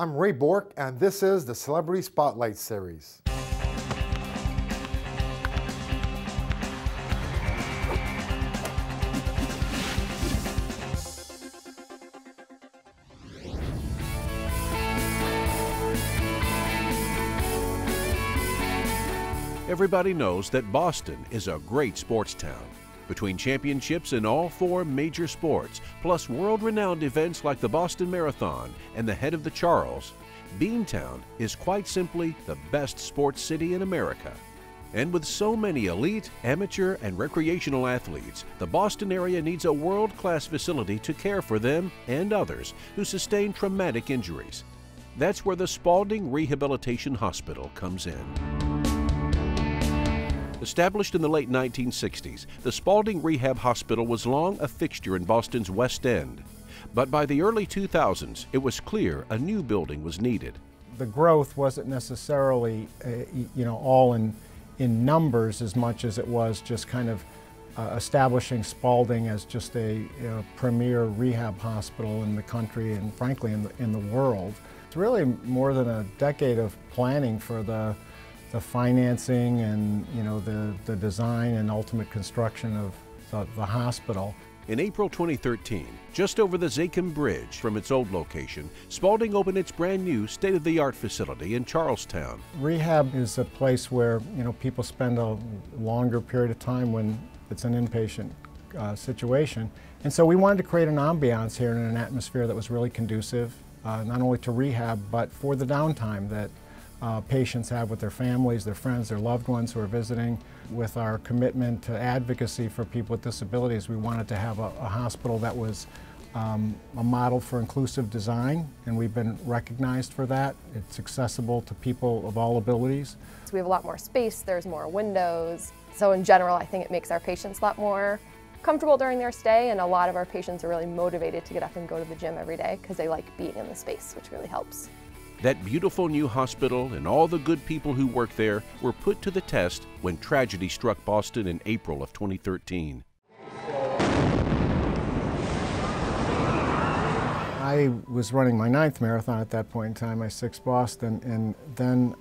I'm Ray Bork, and this is the Celebrity Spotlight Series. Everybody knows that Boston is a great sports town. Between championships in all 4 major sports, plus world-renowned events like the Boston Marathon and the Head of the Charles, Beantown is quite simply the best sports city in America. And with so many elite, amateur, and recreational athletes, the Boston area needs a world-class facility to care for them and others who sustain traumatic injuries. That's where the Spaulding Rehabilitation Hospital comes in. Established in the late 1960s, the Spaulding Rehab Hospital was long a fixture in Boston's West End. But by the early 2000s, it was clear a new building was needed. The growth wasn't necessarily, all in numbers as much as it was just kind of establishing Spaulding as just a premier rehab hospital in the country and frankly in the world. It's really more than a decade of planning for the financing and the design and ultimate construction of the hospital. In April 2013, just over the Zakim Bridge from its old location, Spaulding opened its brand new state-of-the-art facility in Charlestown. Rehab is a place where people spend a longer period of time when it's an inpatient situation. And so we wanted to create an ambiance here and an atmosphere that was really conducive, not only to rehab, but for the downtime that patients have with their families, their friends, their loved ones who are visiting. With our commitment to advocacy for people with disabilities, we wanted to have a hospital that was a model for inclusive design, and we've been recognized for that. It's accessible to people of all abilities. So we have a lot more space, there's more windows. So in general, I think it makes our patients a lot more comfortable during their stay, and a lot of our patients are really motivated to get up and go to the gym every day because they like being in the space, which really helps. That beautiful new hospital and all the good people who work there were put to the test when tragedy struck Boston in April of 2013. I was running my 9th marathon at that point in time, my 6th Boston, and then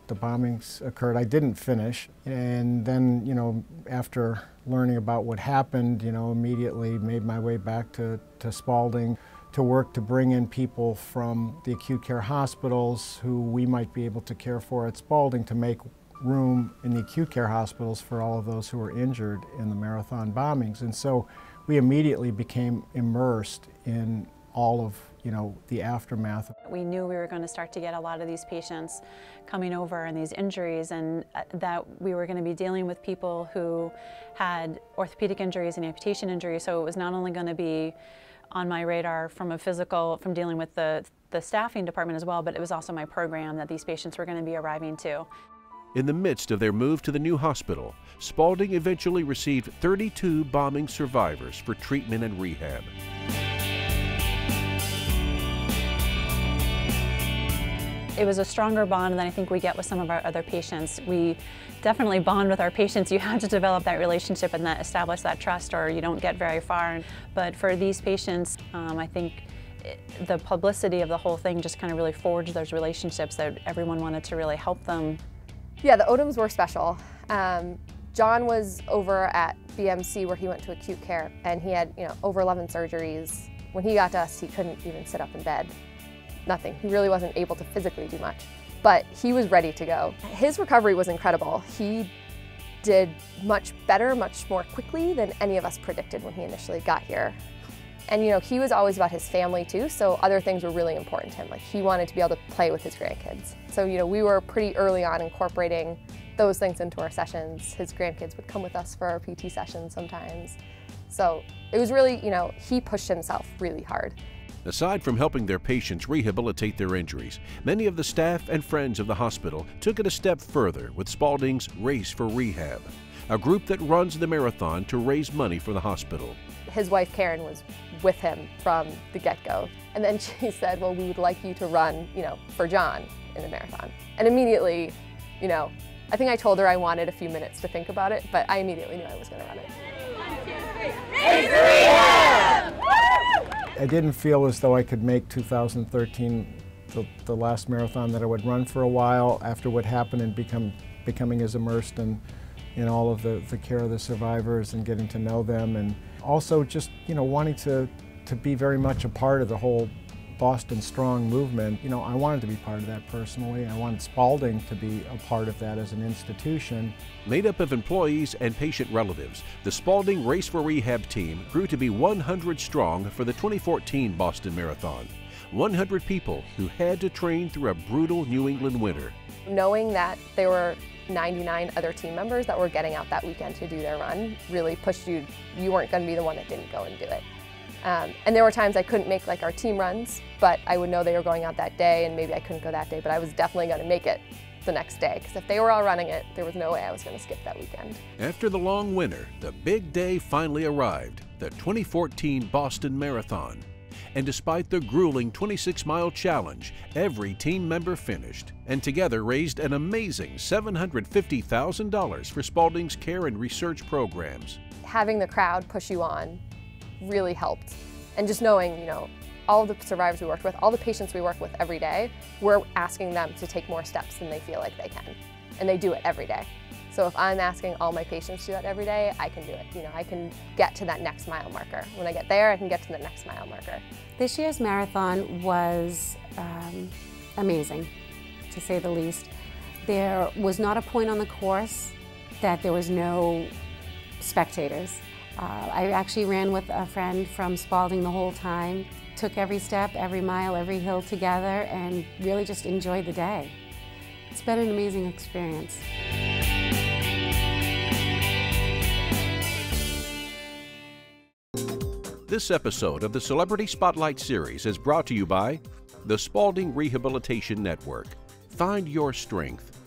the bombings occurred. I didn't finish, and then, after learning about what happened, immediately made my way back to Spaulding to work to bring in people from the acute care hospitals who we might be able to care for at Spaulding to make room in the acute care hospitals for all of those who were injured in the marathon bombings. And so we immediately became immersed in all of the aftermath. We knew we were going to start to get a lot of these patients coming over and these injuries, and that we were going to be dealing with people who had orthopedic injuries and amputation injuries. So it was not only going to be on my radar from dealing with the staffing department as well, but it was also my program that these patients were going to be arriving to. In the midst of their move to the new hospital, Spaulding eventually received 32 bombing survivors for treatment and rehab. It was a stronger bond than I think we get with some of our other patients. We definitely bond with our patients. You have to develop that relationship and establish that trust, or you don't get very far. But for these patients, I think the publicity of the whole thing just kind of really forged those relationships that everyone wanted to really help them. Yeah, the Odoms were special. John was over at BMC where he went to acute care, and he had over 11 surgeries. When he got to us, he couldn't even sit up in bed. Nothing. He really wasn't able to physically do much, but he was ready to go. His recovery was incredible. He did much better, much more quickly than any of us predicted when he initially got here. And he was always about his family too, so other things were really important to him. Like he wanted to be able to play with his grandkids. So we were pretty early on incorporating those things into our sessions. His grandkids would come with us for our PT sessions sometimes. So it was really, he pushed himself really hard. Aside from helping their patients rehabilitate their injuries, many of the staff and friends of the hospital took it a step further with Spaulding's Race for Rehab, a group that runs the marathon to raise money for the hospital. His wife Karen was with him from the get-go, and then she said, well, we would like you to run, for John in the marathon. And immediately, I think I told her I wanted a few minutes to think about it, but I immediately knew I was going to run it. 1, 2, 3, Race for Rehab! I didn't feel as though I could make 2013 the last marathon that I would run for a while after what happened, and becoming as immersed in all of the care of the survivors and getting to know them, and also just, you know, wanting to be very much a part of the whole Boston Strong movement. You know, I wanted to be part of that personally. I wanted Spaulding to be a part of that as an institution. Made up of employees and patient relatives, the Spaulding Race for Rehab team grew to be 100 strong for the 2014 Boston Marathon. 100 people who had to train through a brutal New England winter. Knowing that there were 99 other team members that were getting out that weekend to do their run really pushed you. You weren't going to be the one that didn't go and do it. And there were times I couldn't make like our team runs, but I would know they were going out that day, and maybe I couldn't go that day, but I was definitely going to make it the next day, because if they were all running it, there was no way I was going to skip that weekend. After the long winter, the big day finally arrived, the 2014 Boston Marathon. And despite the grueling 26-mile challenge, every team member finished, and together raised an amazing $750,000 for Spaulding's care and research programs. Having the crowd push you on really helped. And just knowing, you know, all the survivors we worked with, all the patients we work with every day, we're asking them to take more steps than they feel like they can. And they do it every day. So if I'm asking all my patients to do that every day, I can do it. You know, I can get to that next mile marker. When I get there, I can get to the next mile marker. This year's marathon was amazing, to say the least. There was not a point on the course that there was no spectators. I actually ran with a friend from Spaulding the whole time, took every step, every mile, every hill together, and really just enjoyed the day. It's been an amazing experience. This episode of the Celebrity Spotlight Series is brought to you by the Spaulding Rehabilitation Network. Find your strength.